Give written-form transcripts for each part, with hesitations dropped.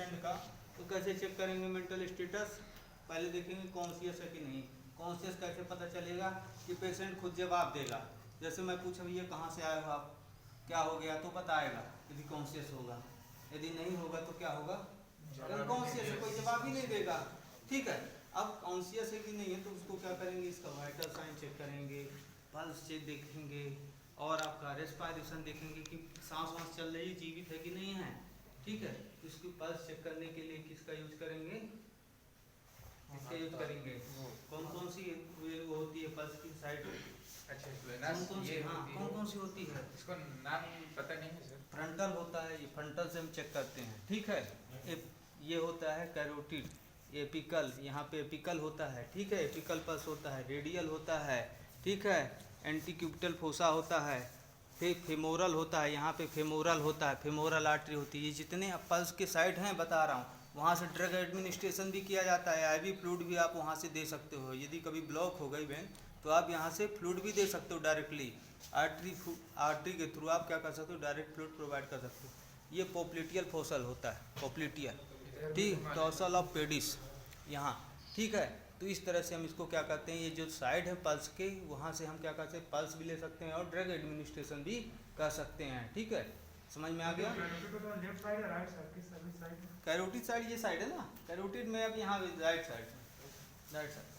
Patient का, तो कैसे चेक करेंगे मेंटल स्टेटस? पहले देखेंगे कॉन्शियस है कि नहीं। कॉन्शियस कैसे पता चलेगा? कि पेशेंट खुद जवाब देगा। जैसे मैं पूछा भैया कहाँ से आए हो आप, क्या हो गया, तो बताएगा यदि कॉन्शियस होगा। यदि नहीं होगा तो क्या होगा? अनकॉन्शियस है, कोई जवाब ही नहीं देगा। ठीक है, अब कॉन्शियस है कि नहीं है तो उसको क्या करेंगे, इसका वाइटल साइन चेक करेंगे, पल्स चेक देखेंगे, और आपका रेस्पिरेशन देखेंगे कि सांस वांस चल रही है, जीवित है कि नहीं है। ठीक है, तो इसकी पल्स चेक करने के लिए किसका यूज करेंगे? किसका यूज करेंगे? कौन कौन सी वो होती है पल्स की साइड? अच्छा, कौन कौन सी? हाँ, कौन कौन सी होती है? इसको नाम पता नहीं है सर। फ्रंटल होता है, ये फ्रंटल से हम चेक करते हैं। ठीक है, ये होता है कैरोटिड, एपिकल, यहाँ पे एपिकल होता है। ठीक है, एपिकल पल्स होता है, रेडियल होता है। ठीक है, एंटीक्यूबिटल फोसा होता है, फिर फेमोरल होता है, यहाँ पे फेमोरल होता है, फेमोरल आर्टरी होती है। ये जितने पल्स के साइड हैं बता रहा हूँ, वहाँ से ड्रग एडमिनिस्ट्रेशन भी किया जाता है। आईवी फ्लूइड भी आप वहाँ से दे सकते हो। यदि कभी ब्लॉक हो गई वेन तो आप यहाँ से फ्लूइड भी दे सकते हो डायरेक्टली। आर्टरी के थ्रू आप क्या कर सकते हो, डायरेक्ट फ्लूइड प्रोवाइड कर सकते हो। ये पोप्लिटियल फोसल होता है, पोप्लिटियल, ठीक, टॉर्सल ऑफ पेडिस यहाँ। ठीक है, तो इस तरह से हम इसको क्या करते हैं, ये जो साइड है पल्स के, वहाँ से हम क्या करते हैं, पल्स भी ले सकते हैं और ड्रग एडमिनिस्ट्रेशन भी कर सकते हैं। ठीक है, समझ में आ गया? लेफ्ट साइड या राइट साइड, किस साइड? कैरोटिड साइड ये साइड है ना, कैरोटिड में अब यहाँ राइट साइड, राइट साइड।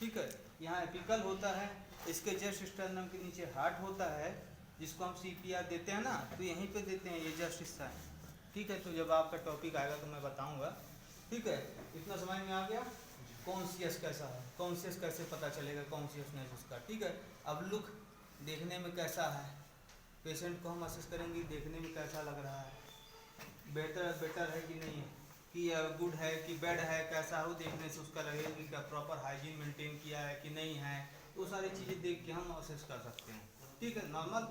ठीक है, यहाँ एपिकल होता है, इसके जस्ट स्टर्नम के नीचे हार्ट होता है, जिसको हम सीपीआर देते हैं ना, तो यहीं पे देते हैं, ये जस्ट हिस्सा है। ठीक है, तो जब आपका टॉपिक आएगा तो मैं बताऊंगा। ठीक है, इतना समझ में आ गया? कॉन्शियस कैसा है, कॉन्शियस कैसे पता चलेगा कॉन्शियसनेस उसका। ठीक है, अब लुक देखने में कैसा है, पेशेंट को हम असेस करेंगे देखने में कैसा लग रहा है, बेटर है कि नहीं है, कि गुड है कि बैड है, कैसा हो देखने से उसका लगेगा कि क्या प्रॉपर हाइजीन मेंटेन किया है कि नहीं है। तो सारी चीज़ें देख के हम असेस कर सकते हैं। ठीक है, नॉर्मल।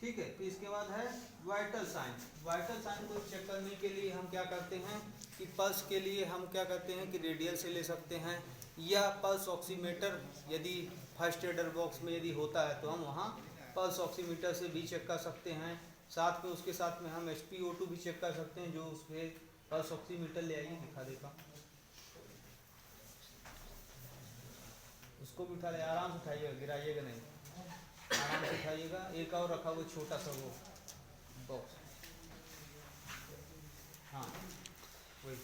ठीक है, तो इसके बाद है वाइटल साइन। वाइटल साइन को चेक करने के लिए हम क्या करते हैं कि पल्स के लिए हम क्या करते हैं कि रेडियल से ले सकते हैं, या पल्स ऑक्सीमीटर यदि फर्स्ट एडर बॉक्स में यदि होता है तो हम वहाँ पल्स ऑक्सीमीटर से भी चेक कर सकते हैं। साथ में उसके साथ में हम SpO2 भी चेक कर सकते हैं, जो उसमें पल्स ऑक्सीमीटर ले आइए, दिखा देता हूँ। उसको भी उठा ले, आराम से उठाइएगा, गिराइएगा नहीं, आराम से उठाइएगा। एक और रखा वो छोटा सा वो बॉक्स, हाँ वही।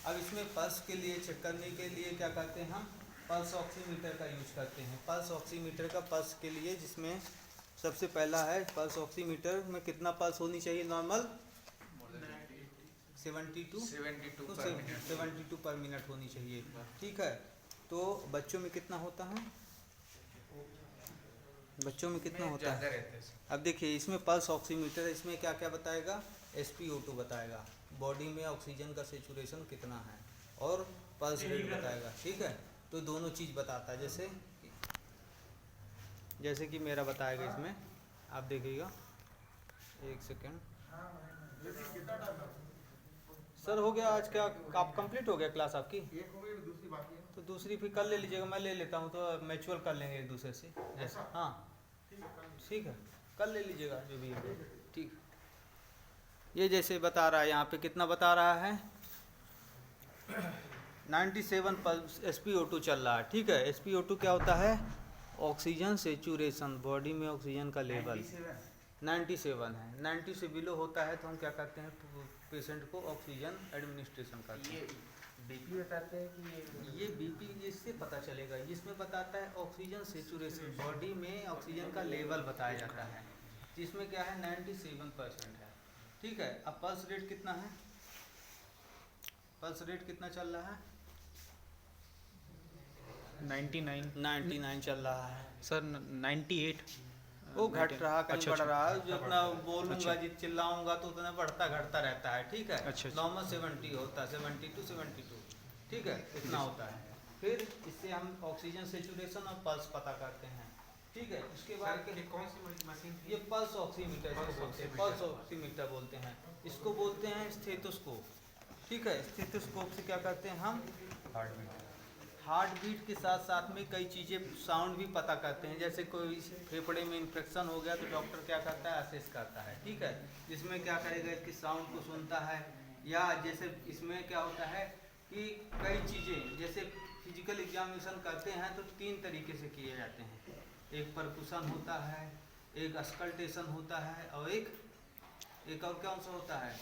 अब इसमें पल्स के लिए चेक करने के लिए क्या करते हैं, हम पल्स ऑक्सीमीटर का यूज करते हैं। पल्स ऑक्सीमीटर का पल्स के लिए, जिसमें सबसे पहला है पल्स ऑक्सीमीटर में कितना पल्स होनी चाहिए नॉर्मल? 72 पर मिनट होनी चाहिए। ठीक है, तो बच्चों में कितना होता है? बच्चों में कितना होता है? अब देखिए इसमें पल्स ऑक्सीमीटर, इसमें क्या क्या बताएगा? SpO2 बताएगा, बॉडी में ऑक्सीजन का सेचुरेशन कितना है, और पल्स रेट बताएगा। ठीक है, तो दोनों चीज़ बताता है। जैसे कि मेरा बताएगा इसमें, आप देखिएगा, एक सेकेंड सर। हो गया आज, क्या आप कंप्लीट हो गया क्लास आपकी? एक हो गई, दूसरी बाकी है। तो दूसरी फिर कल ले लीजिएगा, मैं ले लेता हूँ, तो म्यूचुअल कर लेंगे एक दूसरे से। जैसा हाँ ठीक है, कल ले लीजिएगा जो भी है। ठीक, ये जैसे बता रहा है यहाँ पे, कितना बता रहा है? 97 पल्स SpO2 चल रहा है। ठीक है, SpO2 क्या होता है? ऑक्सीजन सेचुरेशन, बॉडी में ऑक्सीजन का लेवल 97 है। 90 से बिलो होता है तो हम क्या करते हैं, पेशेंट को ऑक्सीजन एडमिनिस्ट्रेशन करते हैं। बीपी बताते हैं कि ये बीपी इससे पता चलेगा, इसमें बताता है ऑक्सीजन सेचुरेशन, बॉडी में ऑक्सीजन का लेवल बताया जाता है, जिसमें क्या है 97% है। ठीक है, अब पल्स रेट कितना है? पल्स रेट कितना चल रहा है? 99 चल रहा है सर। 98 वो घट रहा, कहीं अच्छा, बढ़ अच्छा। रहा है। जितना बोलूंगा अच्छा। जितना चिल्लाऊंगा तो उतना बढ़ता घटता रहता है। ठीक है, अच्छा। नॉर्मल 70 होता है, 72। ठीक है, इतना होता है। फिर इससे हम ऑक्सीजन सेचुरेशन और पल्स पता करते हैं। ठीक है, उसके बाद कौन सी मशीन? ये पल्स ऑक्सीमीटर बोलते हैं, पल्स ऑक्सीमीटर बोलते हैं, इसको बोलते हैं स्टेथोस्कोप। ठीक है, स्टेथोस्कोप से क्या करते हैं हम, हार्ट बीट के साथ साथ में कई चीज़ें, साउंड भी पता करते हैं। जैसे कोई फेफड़े में इन्फेक्शन हो गया तो डॉक्टर क्या करता है, असेस करता है। ठीक है, जिसमें क्या करेगा, इसकी साउंड को सुनता है, या जैसे इसमें क्या होता है कि कई चीज़ें जैसे फिजिकल एग्जामिनेशन करते हैं तो 3 तरीके से किए जाते हैं। एक परकुशन होता है, एक अस्कल्टेशन होता है और एक और कौन सा होता है?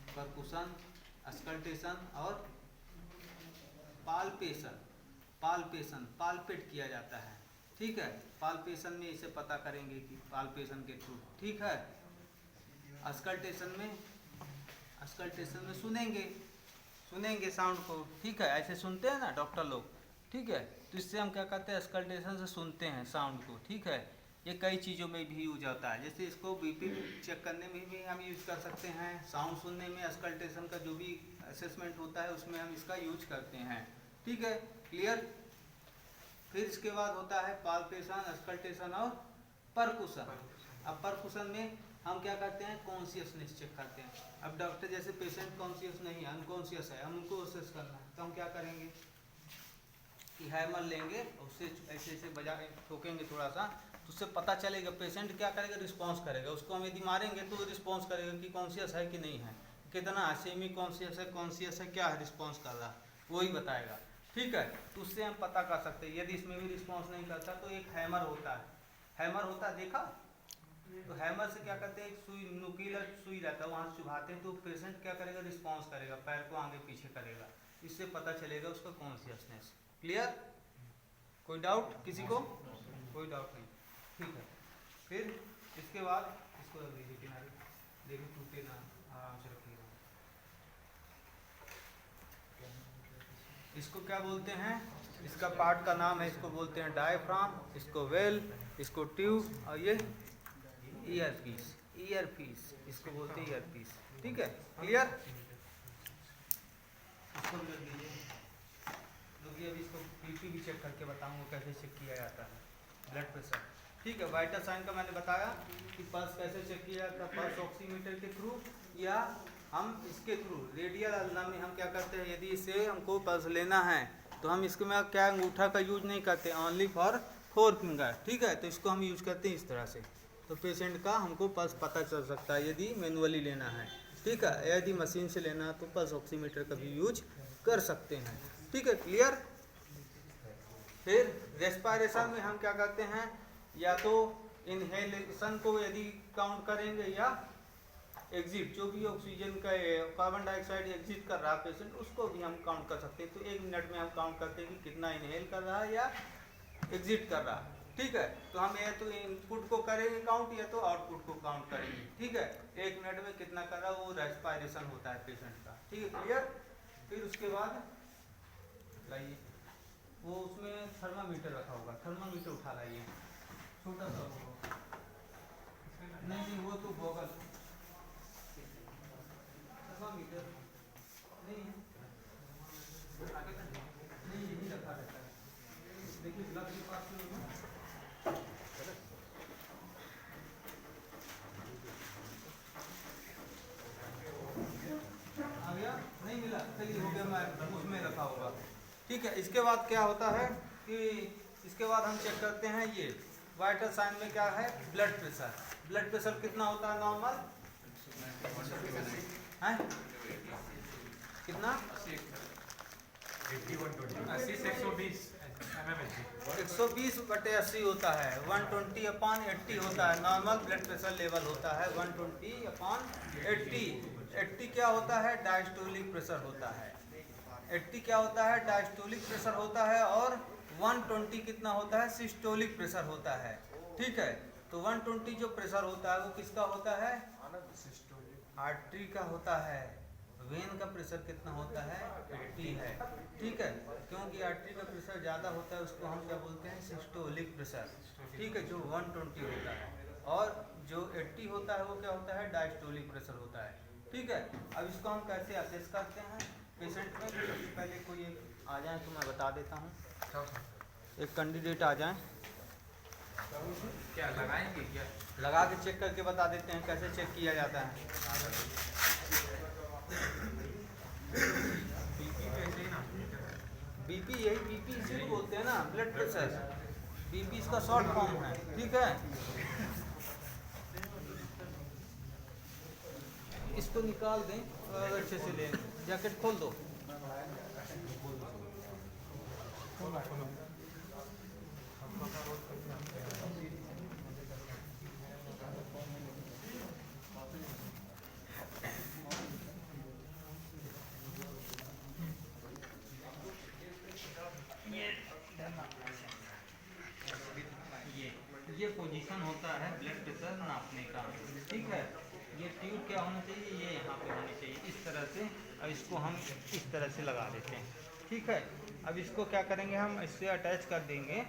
परकुशन, अस्कल्टेशन और पाल्पेशन पाल्पेट किया जाता है। ठीक है, पाल्पेशन में इसे पता करेंगे कि पाल्पेशन के थ्रू। ठीक है, अस्कल्टेशन में सुनेंगे साउंड को। ठीक है, ऐसे सुनते हैं ना डॉक्टर लोग। ठीक है, तो इससे हम क्या करते हैं, अस्कल्टेशन से सुनते हैं साउंड को। ठीक है, ये कई चीज़ों में भी यूज होता है। जैसे इसको बीपी चेक करने में भी हम यूज कर सकते हैं। साउंड सुनने में अस्कल्टेशन का जो भी असेसमेंट होता है उसमें हम इसका यूज करते हैं। ठीक है, क्लियर। फिर इसके बाद होता है पाल्पेशन, अस्कल्टेशन और परकुशन। अब परकुशन में हम क्या करते हैं, कॉन्शियसनेस चेक करते हैं। अब डॉक्टर जैसे पेशेंट कॉन्शियस नहीं है, अनकॉन्शियस है, हम उनको असेस करना है तो हम क्या करेंगे कि हैमर लेंगे और उससे ऐसे ऐसे बजा के ठोकेंगे थोड़ा सा, तो उससे पता चलेगा पेशेंट क्या करेगा, रिस्पॉन्स करेगा। उसको हम यदि मारेंगे तो रिस्पॉन्स करेगा कि कॉन्शियस है कि नहीं है, कितना सेमी कॉन्शियस है, क्या है, रिस्पॉन्स कर रहा, वही बताएगा। ठीक है, तो उससे हम पता कर सकते हैं। यदि इसमें भी रिस्पॉन्स नहीं करता तो एक हैमर होता है, देखा? तो हैमर से क्या करते हैं, एक सुई, नुकीला सुई रहता है, वहाँ से चुभाते हैं तो पेशेंट क्या करेगा, रिस्पॉन्स करेगा, पैर को आगे पीछे करेगा। इससे पता चलेगा उसका कॉन्शियसनेस। क्लियर? कोई डाउट किसी को? कोई डाउट नहीं। ठीक है, फिर इसके बाद इसको रख दीजिए किनारे, देखिए टूटे ना, आराम से रखिएगा। इसको क्या बोलते हैं, इसका पार्ट का नाम है, इसको बोलते हैं डायफ्राम, इसको वेल, इसको ट्यूब और ये ईयरपीस, इसको बोलते हैं ईयरपीस। ठीक है, क्लियर? इसको भी रख दीजिए। क्योंकि अभी इसको बीपी भी चेक करके बताऊंगा कैसे चेक किया जाता है, ब्लड प्रेशर। ठीक है, वाइटल साइन का मैंने बताया कि पल्स कैसे चेक किया जाता है, पल्स ऑक्सीमीटर के थ्रू या हम इसके थ्रू रेडियल अल्ना में हम क्या करते हैं, यदि इसे हमको पल्स लेना है तो हम इसके में क्या अंगूठा का यूज नहीं करते, ओनली फॉर 4 फिंगर। ठीक है, तो इसको हम यूज करते हैं इस तरह से, तो पेशेंट का हमको पल्स पता चल सकता है यदि मैनुअली लेना है। ठीक है, यदि मशीन से लेना है तो पल्स ऑक्सीमीटर का भी यूज कर सकते हैं। ठीक है, क्लियर? फिर रेस्पिरेशन में हम क्या करते हैं, या तो इनहेलेशन को यदि काउंट करेंगे या एग्जिट, जो भी ऑक्सीजन का कार्बन डाइऑक्साइड एग्जिट कर रहा है पेशेंट, उसको भी हम काउंट कर सकते हैं। तो 1 मिनट में हम काउंट करते हैं कि कितना इनहेल कर रहा है या एग्जिट कर रहा है। ठीक है, तो हम या तो इनपुट को करेंगे काउंट या तो आउटपुट को काउंट करेंगे। ठीक है, 1 मिनट में कितना कर रहा है, वो रेस्पिरेशन होता है पेशेंट का। ठीक है, क्लियर? फिर उसके बाद लाइए, वो उसमें थर्मामीटर रखा होगा, थर्मामीटर उठा लाइए, छोटा सा होगा, नहीं वो तो गॉगल, थर्मामीटर नहीं यही रखा रहता है। देखिए ग्लव के पास में आ गया, नहीं मिला, चलिए हो गया, मैं उसमें रखा होगा। ठीक है, इसके बाद क्या होता है कि इसके बाद हम चेक करते हैं ये वाइटल साइन में क्या है, ब्लड प्रेशर। ब्लड प्रेशर कितना होता है नॉर्मल है, कितना 120/80 होता है, 120/80 होता है नॉर्मल ब्लड प्रेशर लेवल होता है, 120/80। 80 क्या होता है, डायस्टोलिक प्रेशर होता है। 80 क्या होता है, डायस्टोलिक प्रेशर होता है, और 120 कितना होता है, सिस्टोलिक प्रेशर होता है। ठीक है, तो 120 जो प्रेशर होता है वो किसका होता है, आर्टरी का होता है। वेन का प्रेशर कितना होता है, 80 है। ठीक है, क्योंकि आर्टरी का प्रेशर ज़्यादा होता है उसको हम क्या बोलते हैं, सिस्टोलिक प्रेशर। ठीक है, जो 120 होता है, और जो 80 होता है वो क्या होता है, डायस्टोलिक प्रेशर होता है। ठीक है, अब इसको हम कैसे असेस करते हैं पेशेंट में। सबसे पहले कोई एक आ जाए तो मैं बता देता हूँ, एक कैंडिडेट आ जाए, क्या लगाएंगे, क्या लगा के चेक करके बता देते हैं कैसे चेक किया जाता है। बीपी, यही बीपी इसी को बोलते हैं ना, ब्लड प्रेशर। बीपी इसका शॉर्ट फॉर्म है। ठीक है, इसको निकाल दें और अच्छे से लें। जैकेट खोल दो। ये पोजीशन होता है ब्लड प्रेशर नापने का, ठीक है। ये ट्यूब क्या होना चाहिए, ये यहाँ पे होनी चाहिए इस तरह से। अब इसको हम इस तरह से लगा देते हैं, ठीक है। अब इसको क्या करेंगे, हम इससे अटैच कर देंगे।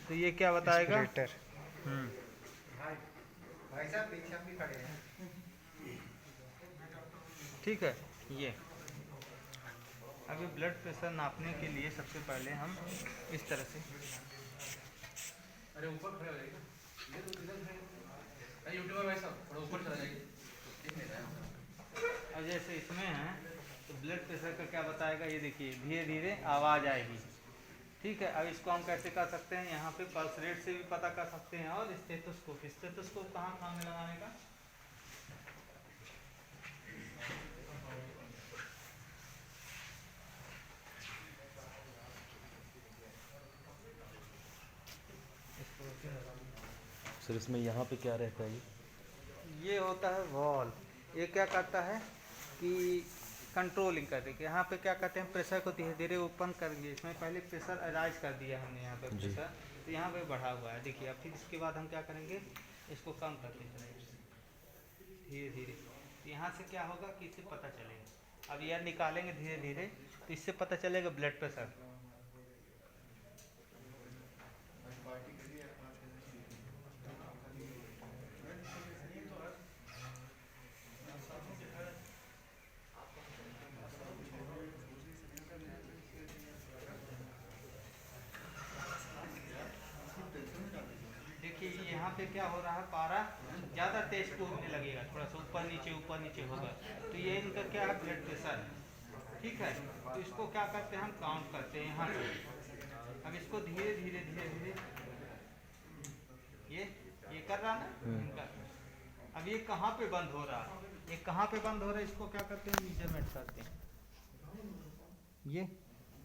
तो ये क्या बताएगा, भाई साहब पीछे हम भी खड़े हैं। ठीक है। ये अभी ब्लड प्रेशर नापने के लिए सबसे पहले हम इस तरह से, अरे ऊपर खड़े हो जाइए, ये तो इधर है। अरे यूट्यूबर भाई साहब थोड़ा ऊपर चला जाइए, दिख नहीं रहा है। अब जैसे इसमें है तो ब्लड प्रेशर का क्या बताएगा, ये देखिए धीरे धीरे आवाज़ आएगी, ठीक है। अब इसको हम कैसे कर सकते हैं, यहाँ पे पल्स रेट से भी पता कर सकते हैं। और स्टेथोस्कोप कहाँ काम में लगाने का, सर इसमें यहाँ पे क्या रहता है? ये होता है वॉल। ये क्या करता है कि कंट्रोलिंग करने के, यहाँ पे क्या करते हैं, प्रेशर को धीरे धीरे ओपन करेंगे। इसमें पहले प्रेशर अराइज कर दिया हमने यहाँ पे प्रेशर, तो यहाँ पे बढ़ा हुआ है देखिए। अब फिर इसके बाद हम क्या करेंगे, इसको कम करते चलेंगे धीरे धीरे। तो यहाँ से क्या होगा कि इससे पता चलेगा। अब एयर निकालेंगे धीरे धीरे, तो इससे पता चलेगा ब्लड प्रेशर। देखिए यहाँ पे क्या हो रहा है, पारा ज़्यादा तेज टूटने लगेगा, थोड़ा सा ऊपर नीचे होगा। तो ये इनका क्या है, ब्लड प्रेशर, ठीक है। तो इसको क्या करते हैं, हम काउंट करते हैं यहाँ से। अब इसको धीरे धीरे ये कर रहा ना इनका। अब ये कहाँ पे बंद हो रहा है, ये कहाँ पे बंद हो रहा है, इसको क्या करते हैं, मेजरमेंट करते हैं। ये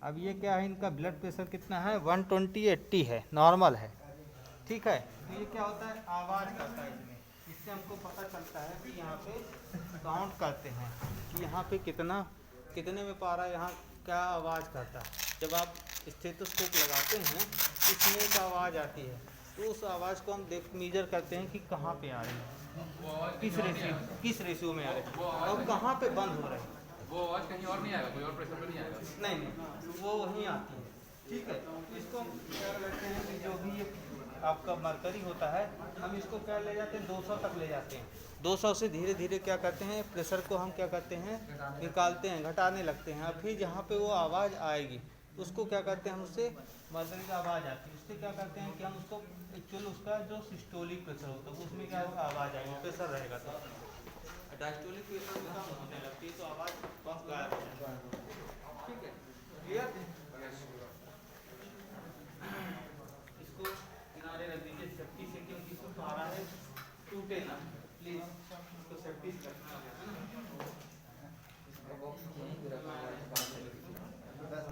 अब ये क्या है, इनका ब्लड प्रेशर कितना है, 120/80 है, नॉर्मल है, ठीक है। तो ये क्या होता है, आवाज़ करता है इसमें। इससे हमको पता चलता है कि यहाँ पे काउंट करते हैं कि यहाँ पे कितने में पारा यहाँ क्या आवाज़ करता है। जब आप स्टेथोस्कोप लगाते हैं इसमें एक आवाज़ आती है, तो उस आवाज़ को हम मेजर करते हैं कि कहाँ पे आ रही है, किस रेशियो में आ रही है और कहाँ पे बंद हो रहा है। वो आवाज़ कहीं और नहीं आएगा, कोई और प्रेशर पे नहीं आएगा। नहीं, वो वहीं आती है, ठीक है। तो इसको हम क्या करते हैं कि जो भी ये आपका मरकरी होता है, हम इसको क्या ले जाते हैं, 200 तक ले जाते हैं। 200 से धीरे धीरे क्या करते हैं, प्रेशर को हम क्या करते हैं, निकालते हैं, घटाने लगते हैं। और फिर जहाँ पे वो आवाज़ आएगी उसको क्या करते हैं, हम उससे मरकरी का आवाज़ आती है, उससे क्या करते हैं कि हम उसको एक्चुअल उसका जो सिस्टोलिक प्रेशर होता है उसमें क्या होगा, आवाज़ आएगी, प्रेशर रहेगा। तो डायस्टोलिक प्रेशर में कम होने लगती है तो आवाज़ गायब हो जाएगी, ठीक है। क्लियर।